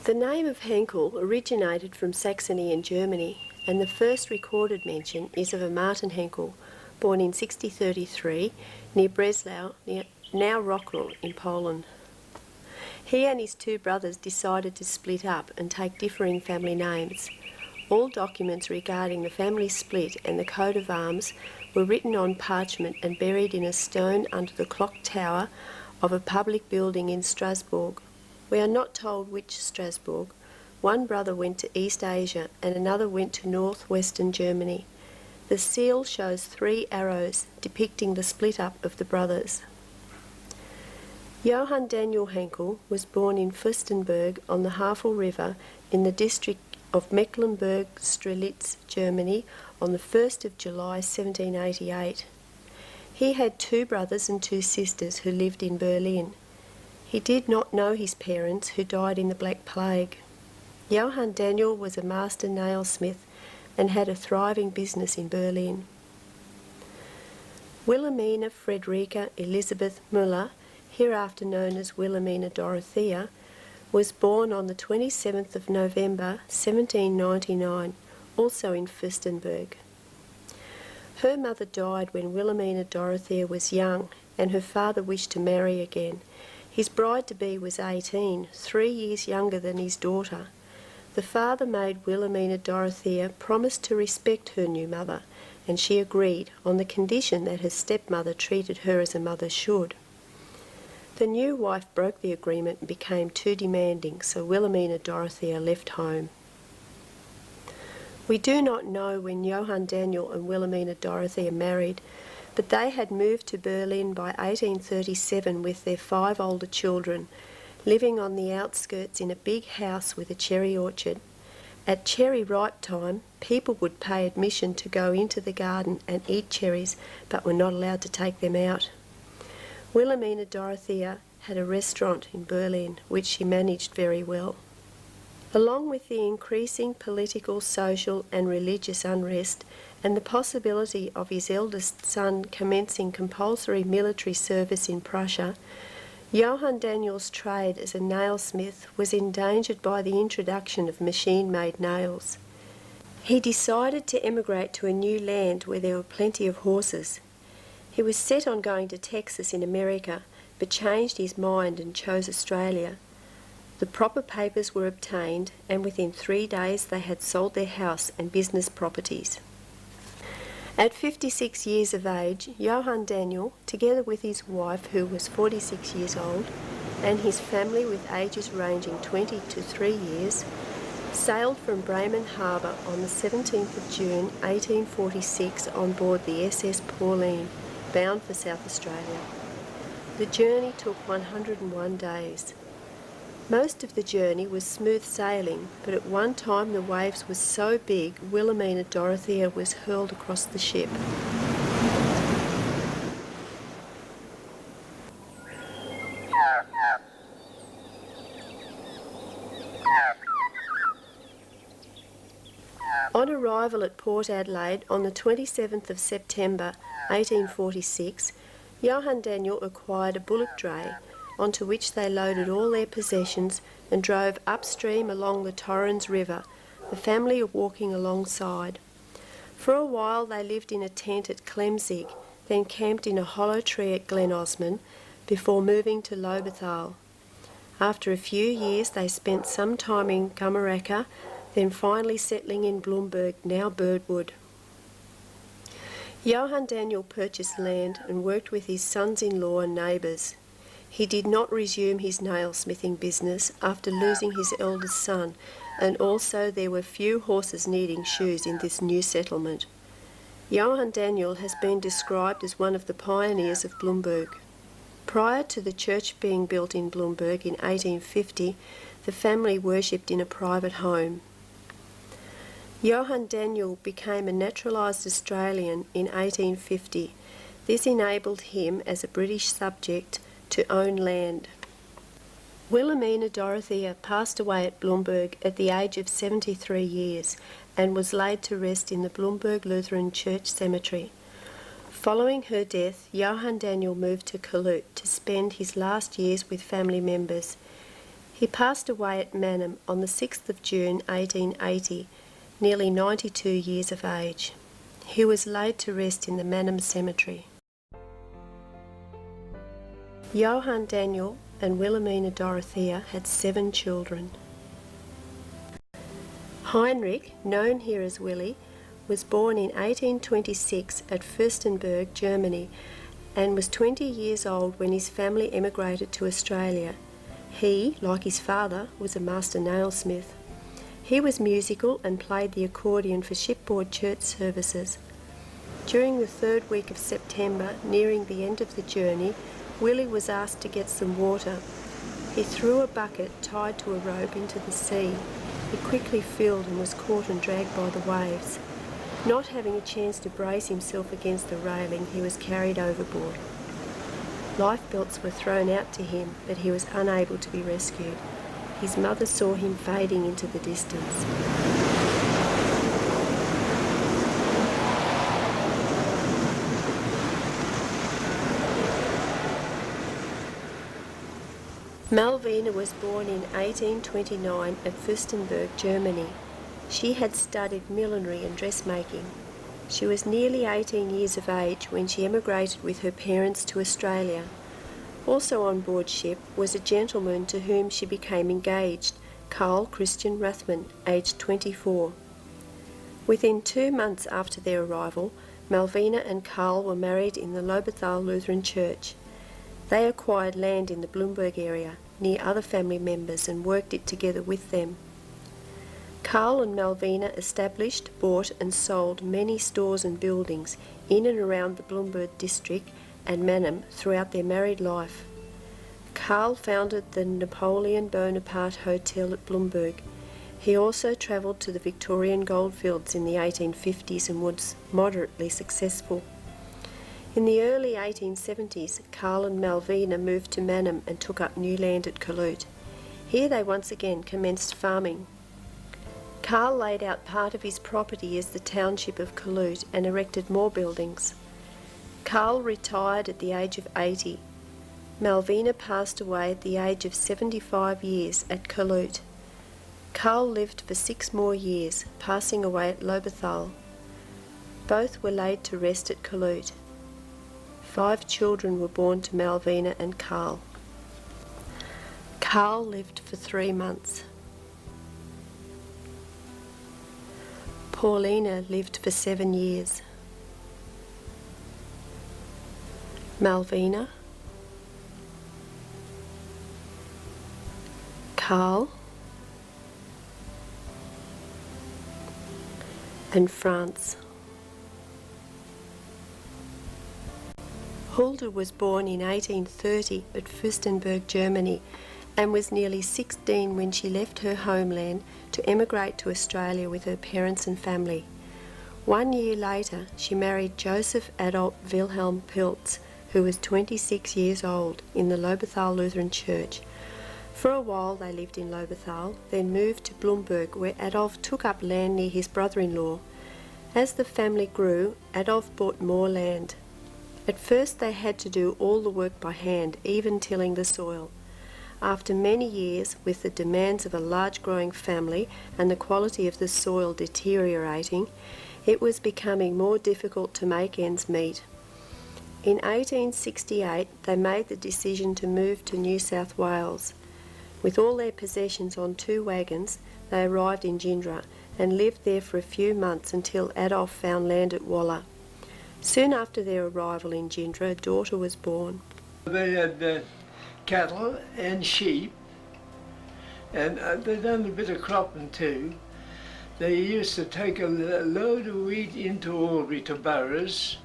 The name of Hanckel originated from Saxony in Germany, and the first recorded mention is of a Martin Hanckel, born in 1633 near Breslau, now Rocknell in Poland. He and his two brothers decided to split up and take differing family names. All documents regarding the family split and the coat of arms were written on parchment and buried in a stone under the clock tower of a public building in Strasbourg. We are not told which Strasbourg. One brother went to East Asia and another went to northwestern Germany. The seal shows 3 arrows depicting the split up of the brothers. Johann Daniel Hanckel was born in Fürstenberg on the Havel River in the district of Mecklenburg-Strelitz, Germany, on the 1st of July 1788. He had 2 brothers and 2 sisters who lived in Berlin. He did not know his parents, who died in the Black Plague. Johann Daniel was a master nailsmith and had a thriving business in Berlin. Wilhelmina Friederike Elisabeth Müller, hereafter known as Wilhelmina Dorothea, was born on the 27th of November 1799, also in Fürstenberg. Her mother died when Wilhelmina Dorothea was young, and her father wished to marry again. His bride-to-be was 18, 3 years younger than his daughter. The father made Wilhelmina Dorothea promise to respect her new mother, and she agreed on the condition that her stepmother treated her as a mother should. The new wife broke the agreement and became too demanding, so Wilhelmina Dorothea left home. We do not know when Johann Daniel and Wilhelmina Dorothea married, but they had moved to Berlin by 1837 with their 5 older children, living on the outskirts in a big house with a cherry orchard. At cherry ripe time, people would pay admission to go into the garden and eat cherries, but were not allowed to take them out. Wilhelmina Dorothea had a restaurant in Berlin, which she managed very well. Along with the increasing political, social and religious unrest and the possibility of his eldest son commencing compulsory military service in Prussia, Johann Daniel's trade as a nailsmith was endangered by the introduction of machine-made nails. He decided to emigrate to a new land where there were plenty of horses. He was set on going to Texas in America, but changed his mind and chose Australia. The proper papers were obtained, and within 3 days they had sold their house and business properties. At 56 years of age, Johann Daniel, together with his wife, who was 46 years old, and his family with ages ranging 20 to 3 years, sailed from Bremen Harbour on the 17th of June 1846 on board the SS Pauline, bound for South Australia. The journey took 101 days. Most of the journey was smooth sailing, but at one time the waves were so big Wilhelmina Dorothea was hurled across the ship. On arrival at Port Adelaide on the 27th of September 1846, Johann Daniel acquired a bullock dray, onto which they loaded all their possessions and drove upstream along the Torrens River, the family walking alongside. For a while they lived in a tent at Clemzig, then camped in a hollow tree at Glen Osmond, before moving to Lobethal. After a few years they spent some time in Gumaraka, then finally settling in Bloomberg, now Birdwood. Johann Daniel purchased land and worked with his sons-in-law and neighbours. He did not resume his nailsmithing business after losing his eldest son, and also there were few horses needing shoes in this new settlement. Johann Daniel has been described as one of the pioneers of Bloomberg. Prior to the church being built in Bloomberg in 1850, the family worshipped in a private home. Johann Daniel became a naturalised Australian in 1850. This enabled him, as a British subject, to own land. Wilhelmina Dorothea passed away at Bloomberg at the age of 73 years and was laid to rest in the Bloomberg Lutheran Church Cemetery. Following her death, Johann Daniel moved to Caloute to spend his last years with family members. He passed away at Mannum on the 6th of June 1880, nearly 92 years of age. He was laid to rest in the Mannum Cemetery. Johann Daniel and Wilhelmina Dorothea had 7 children. Heinrich, known here as Willy, was born in 1826 at Fürstenberg, Germany, and was 20 years old when his family emigrated to Australia. He, like his father, was a master nailsmith. He was musical and played the accordion for shipboard church services. During the 3rd week of September, nearing the end of the journey, Willy was asked to get some water. He threw a bucket tied to a rope into the sea. It quickly filled and was caught and dragged by the waves. Not having a chance to brace himself against the railing, he was carried overboard. Lifebelts were thrown out to him, but he was unable to be rescued. His mother saw him fading into the distance. Malvina was born in 1829 at Fürstenberg, Germany. She had studied millinery and dressmaking. She was nearly 18 years of age when she emigrated with her parents to Australia. Also on board ship was a gentleman to whom she became engaged, Karl Christian Rathmann, aged 24. Within 2 months after their arrival, Malvina and Karl were married in the Lobethal Lutheran Church. They acquired land in the Bloomberg area, near other family members, and worked it together with them. Karl and Malvina established, bought and sold many stores and buildings in and around the Bloomberg district and Mannum throughout their married life. Karl founded the Napoleon Bonaparte Hotel at Bloomberg. He also travelled to the Victorian goldfields in the 1850s and was moderately successful. In the early 1870s, Karl and Malvina moved to Mannum and took up new land at Caloot. Here they once again commenced farming. Karl laid out part of his property as the township of Caloot and erected more buildings. Karl retired at the age of 80. Malvina passed away at the age of 75 years at Caloot. Karl lived for 6 more years, passing away at Lobethal. Both were laid to rest at Caloot. 5 children were born to Malvina and Karl. Karl lived for 3 months. Paulina lived for 7 years. Malvina, Karl, and France. Hulda was born in 1830 at Fürstenberg, Germany, and was nearly 16 when she left her homeland to emigrate to Australia with her parents and family. 1 year later, she married Joseph Adolph Wilhelm Piltz, who was 26 years old, in the Lobethal Lutheran Church. For a while they lived in Lobethal, then moved to Bloomberg, where Adolph took up land near his brother-in-law. As the family grew, Adolph bought more land. At first they had to do all the work by hand, even tilling the soil. After many years, with the demands of a large growing family and the quality of the soil deteriorating, it was becoming more difficult to make ends meet. In 1868 they made the decision to move to New South Wales. With all their possessions on 2 wagons, they arrived in Gindra and lived there for a few months until Adolph found land at Walla. Soon after their arrival in Gindra, a daughter was born. They had cattle and sheep, and they'd done a bit of cropping too. They used to take a load of wheat into Albury to Burroughs,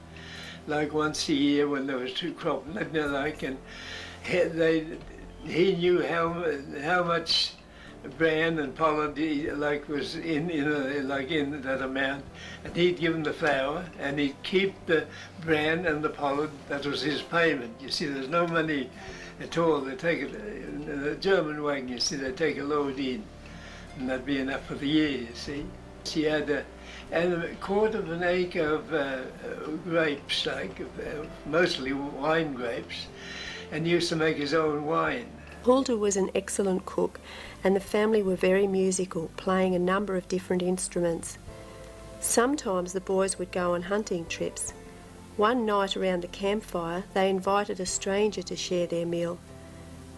like once a year when there was 2 cropping, and he knew how much bran and pollen was in that amount, and he'd give them the flour, and he'd keep the bran and the pollen. That was his payment. You see, there's no money at all. They take it in a German wagon. You see, they take a load in, and that'd be enough for the year. You see, he had a 1/4 of an acre of grapes, mostly wine grapes, and he used to make his own wine. Hulda was an excellent cook, and the family were very musical, playing a number of different instruments. Sometimes the boys would go on hunting trips. One night around the campfire, they invited a stranger to share their meal.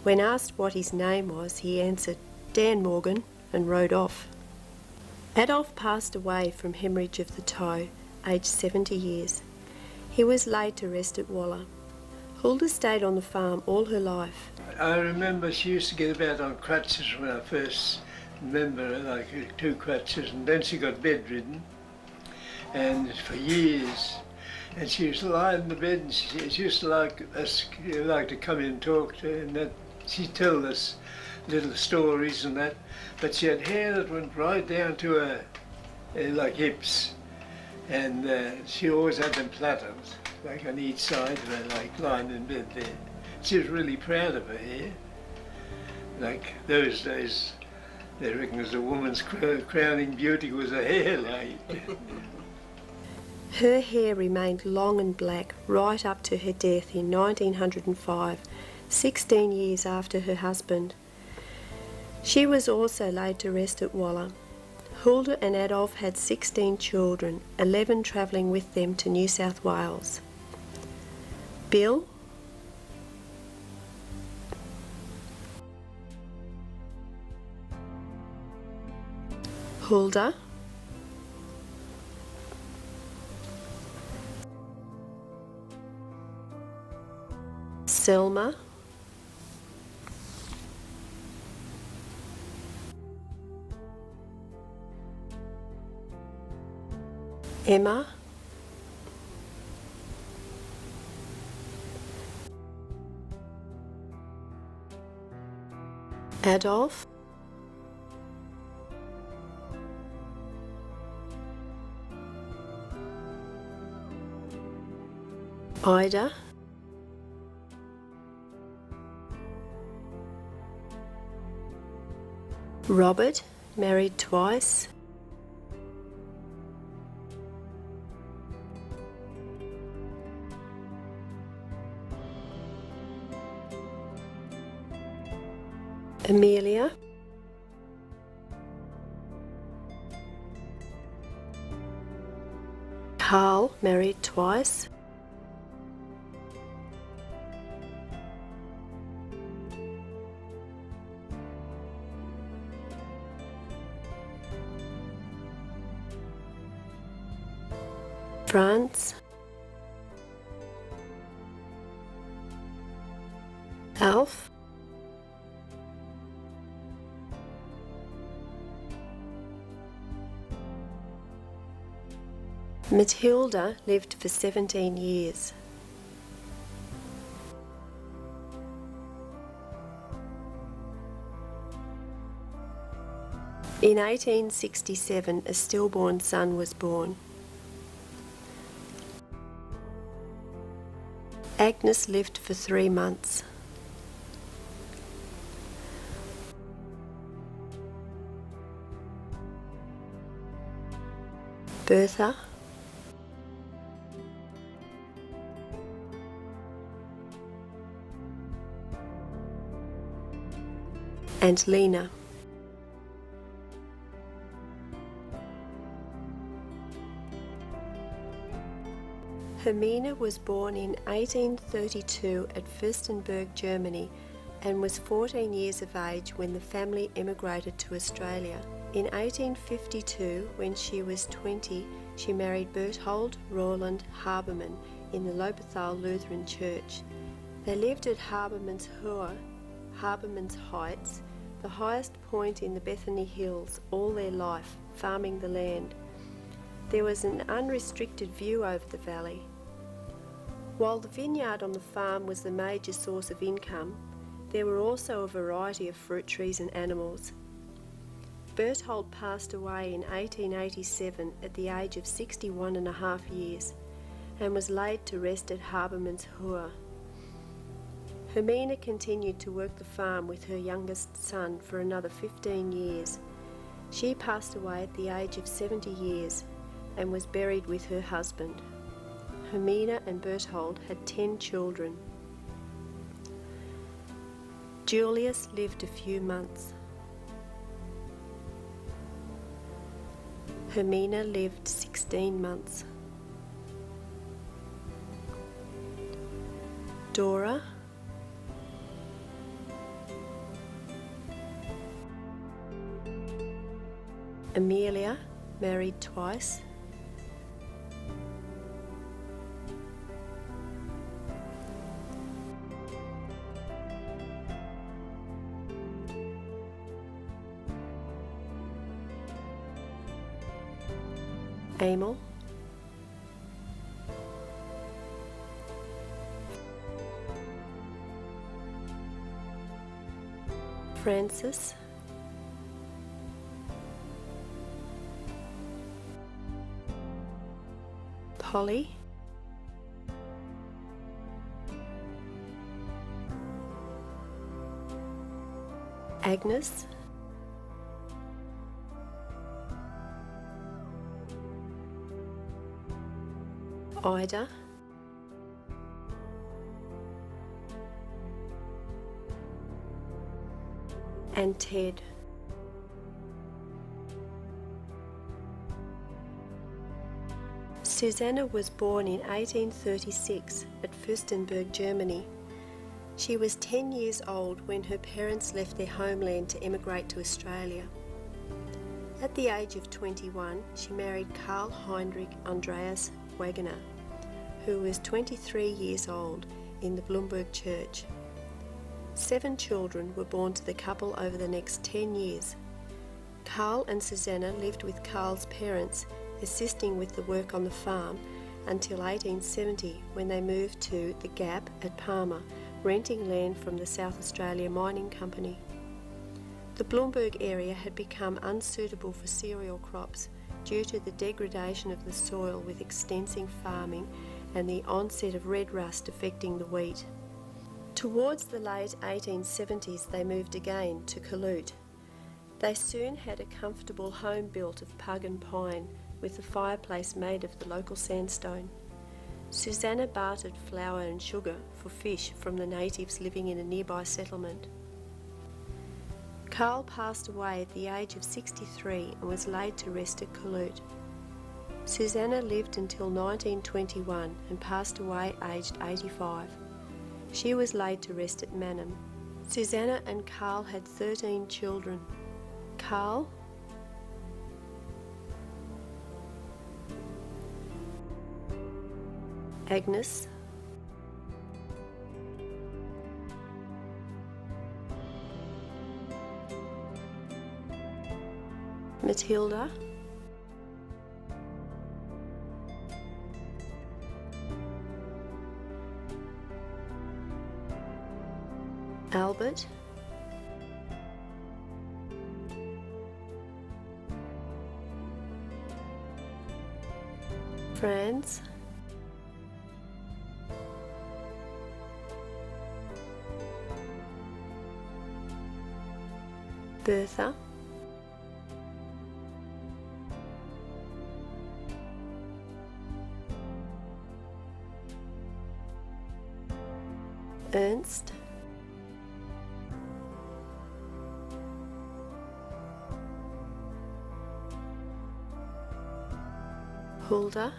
When asked what his name was, he answered, "Dan Morgan," and rode off. Adolph passed away from hemorrhage of the toe, aged 70 years. He was laid to rest at Walla. Hulda stayed on the farm all her life. I remember she used to get about on crutches when I first remember her, like 2 crutches, and then she got bedridden, and for years. And she used to lie in the bed, and she used to like us, like to come in and talk to her, and that she'd tell us little stories and that. But she had hair that went right down to her, like hips, and she always had them plaited, like on each side of her, like lying in bed there. She was really proud of her hair. Like those days, they reckon as a woman's crowning beauty was her hair, like. Her hair remained long and black right up to her death in 1905, 16 years after her husband. She was also laid to rest at Walla. Hulda and Adolph had 16 children, 11 travelling with them to New South Wales. Bill, Hulda, Selma, Emma, Adolph, Ida, Robert, married twice, Amelia, Carl, married twice, France, Alf, Matilda lived for 17 years. In 1867, a stillborn son was born. Agnes lived for 3 months. Bertha, and Lena. Hermina was born in 1832 at Fürstenberg, Germany, and was 14 years of age when the family emigrated to Australia. In 1852, when she was 20, she married Berthold Roland Habermann in the Lobethal Lutheran Church. They lived at Habermann's Heights, the highest point in the Bethany Hills, all their life, farming the land. There was an unrestricted view over the valley. While the vineyard on the farm was the major source of income, there were also a variety of fruit trees and animals. Berthold passed away in 1887 at the age of 61.5 years and was laid to rest at Habermann's Hur. Hermina continued to work the farm with her youngest son for another 15 years. She passed away at the age of 70 years and was buried with her husband. Hermina and Berthold had 10 children. Julius lived a few months. Hermina lived 16 months. Dora, Amelia, married twice. Emil, Francis, Polly, Agnes, Ida, and Ted. Susanna was born in 1836 at Fürstenberg, Germany. She was 10 years old when her parents left their homeland to emigrate to Australia. At the age of 21, she married Karl Heinrich Andreas Wagener, who was 23 years old, in the Blumberg Church. 7 children were born to the couple over the next 10 years. Karl and Susanna lived with Karl's parents, assisting with the work on the farm until 1870, when they moved to the Gap at Palmer, renting land from the South Australia Mining Company. The Blumberg area had become unsuitable for cereal crops due to the degradation of the soil with extensive farming and the onset of red rust affecting the wheat. Towards the late 1870s they moved again to Caloot. They soon had a comfortable home built of pug and pine with a fireplace made of the local sandstone. Susanna bartered flour and sugar for fish from the natives living in a nearby settlement. Karl passed away at the age of 63 and was laid to rest at Caloot. Susanna lived until 1921 and passed away aged 85. She was laid to rest at Mannum. Susanna and Karl had 13 children. Karl, Agnes, Matilda, Albert, Franz, Bertha, Ernst, Hulda,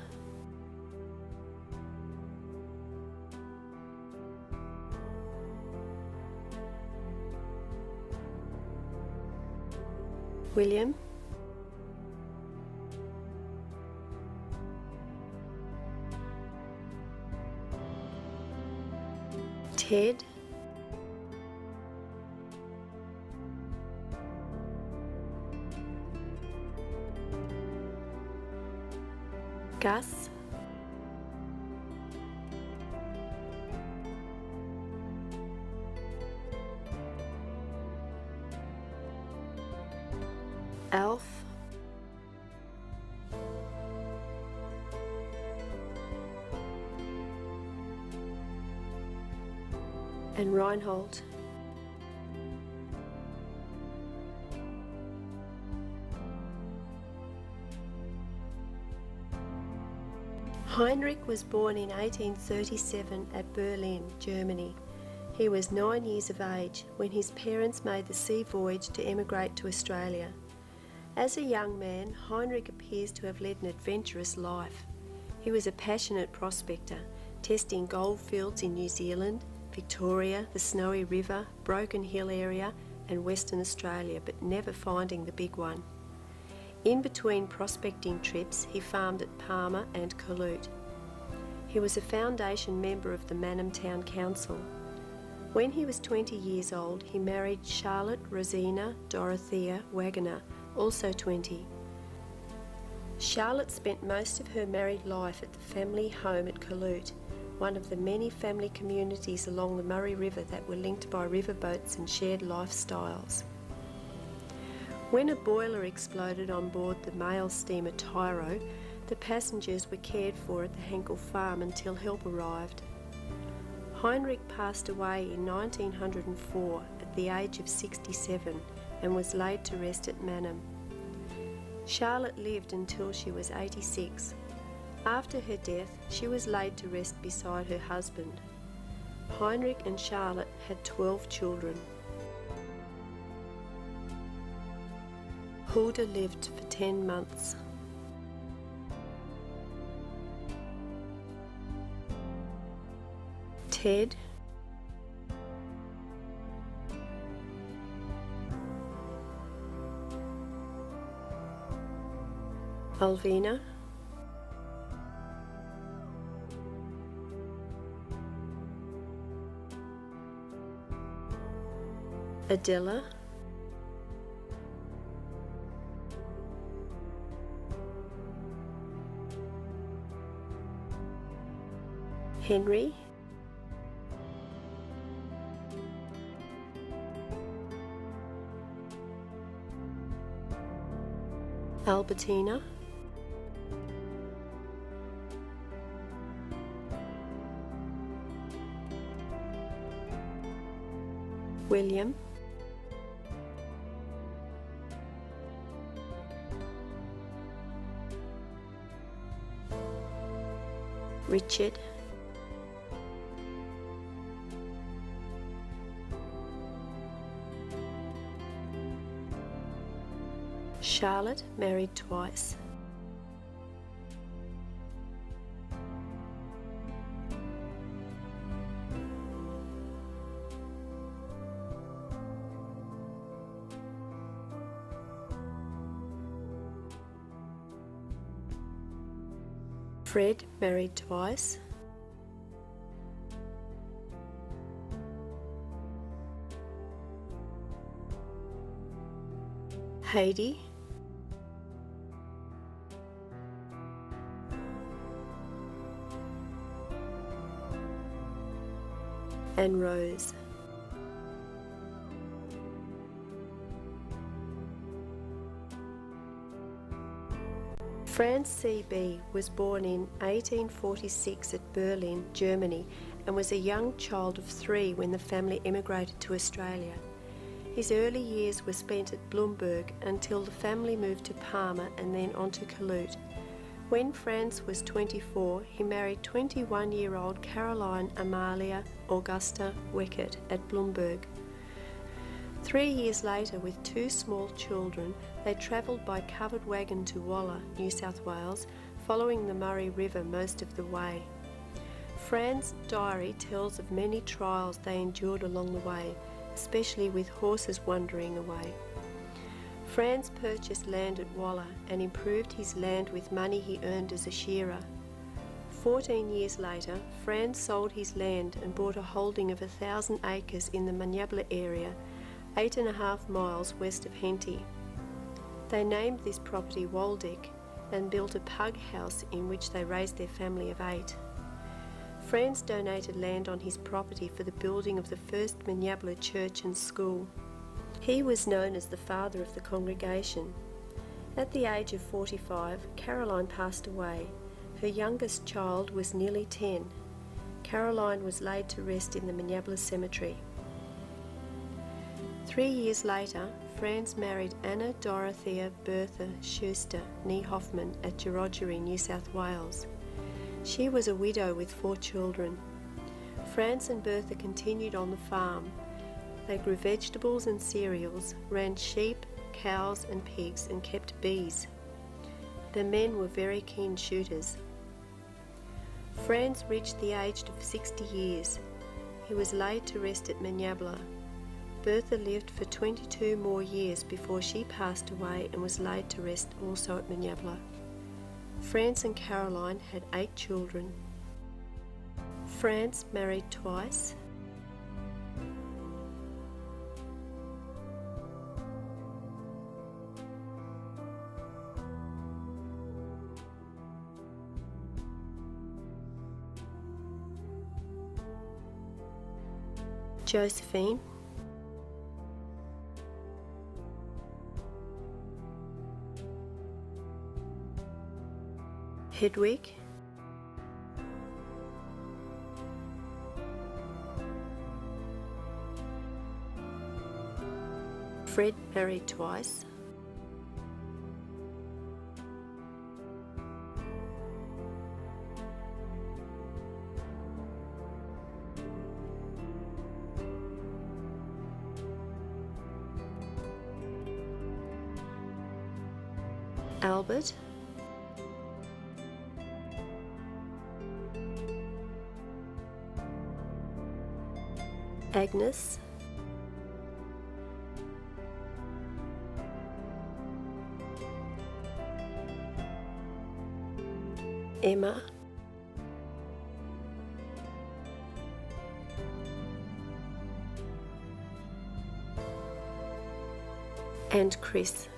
William, Ted, Gus, Alf, and Reinhold. Heinrich was born in 1837 at Berlin, Germany. He was 9 years of age when his parents made the sea voyage to emigrate to Australia. As a young man, Heinrich appears to have led an adventurous life. He was a passionate prospector, testing gold fields in New Zealand, Victoria, the Snowy River, Broken Hill area and Western Australia, but never finding the big one. In between prospecting trips, he farmed at Palmer and Caloot. He was a foundation member of the Mannum Town Council. When he was 20 years old, he married Charlotte Rosina Dorothea Waggoner, also 20. Charlotte spent most of her married life at the family home at Caloot, one of the many family communities along the Murray River that were linked by riverboats and shared lifestyles. When a boiler exploded on board the mail steamer Tyro, the passengers were cared for at the Hanckel farm until help arrived. Heinrich passed away in 1904 at the age of 67 and was laid to rest at Mannum. Charlotte lived until she was 86. After her death, she was laid to rest beside her husband. Heinrich and Charlotte had 12 children. Hulda lived for 10 months. Ted, Alvina, Adela, Henry, Albertina, William, Richard, Charlotte married twice. Fred married twice. Heidi, and Rose. Franz C.B. was born in 1846 at Berlin, Germany, and was a young child of 3 when the family emigrated to Australia. His early years were spent at Bloomberg until the family moved to Palmer and then on to Caloot. When Franz was 24, he married 21-year-old Caroline Amalia Augusta Weckert at Bloomberg. 3 years later, with 2 small children, they travelled by covered wagon to Walla, New South Wales, following the Murray River most of the way. Fran's diary tells of many trials they endured along the way, especially with horses wandering away. Franz purchased land at Walla and improved his land with money he earned as a shearer. 14 years later, Franz sold his land and bought a holding of 1,000 acres in the Manyabla area, 8.5 miles west of Henty. They named this property Waldeck and built a pug house in which they raised their family of 8. Franz donated land on his property for the building of the first Manyabla church and school. He was known as the father of the congregation. At the age of 45, Caroline passed away. Her youngest child was nearly 10. Caroline was laid to rest in the Manyabla cemetery. 3 years later, Franz married Anna Dorothea Bertha Schuster nee Hoffman at Georgery, New South Wales. She was a widow with 4 children. Franz and Bertha continued on the farm. They grew vegetables and cereals, ran sheep, cows and pigs, and kept bees. The men were very keen shooters. Franz reached the age of 60 years. He was laid to rest at Manyabla. Bertha lived for 22 more years before she passed away and was laid to rest also at Manyabla. Franz and Caroline had 8 children. Franz married twice. Josephine, Hedwig, Fred married twice. Albert, Agnes, Emma, and Chris.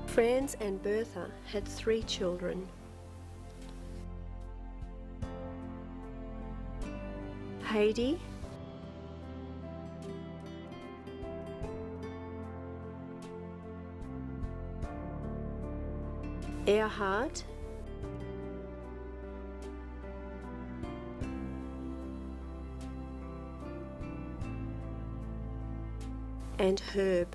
Franz and Bertha had 3 children. Heidi, Erhard, and Herb.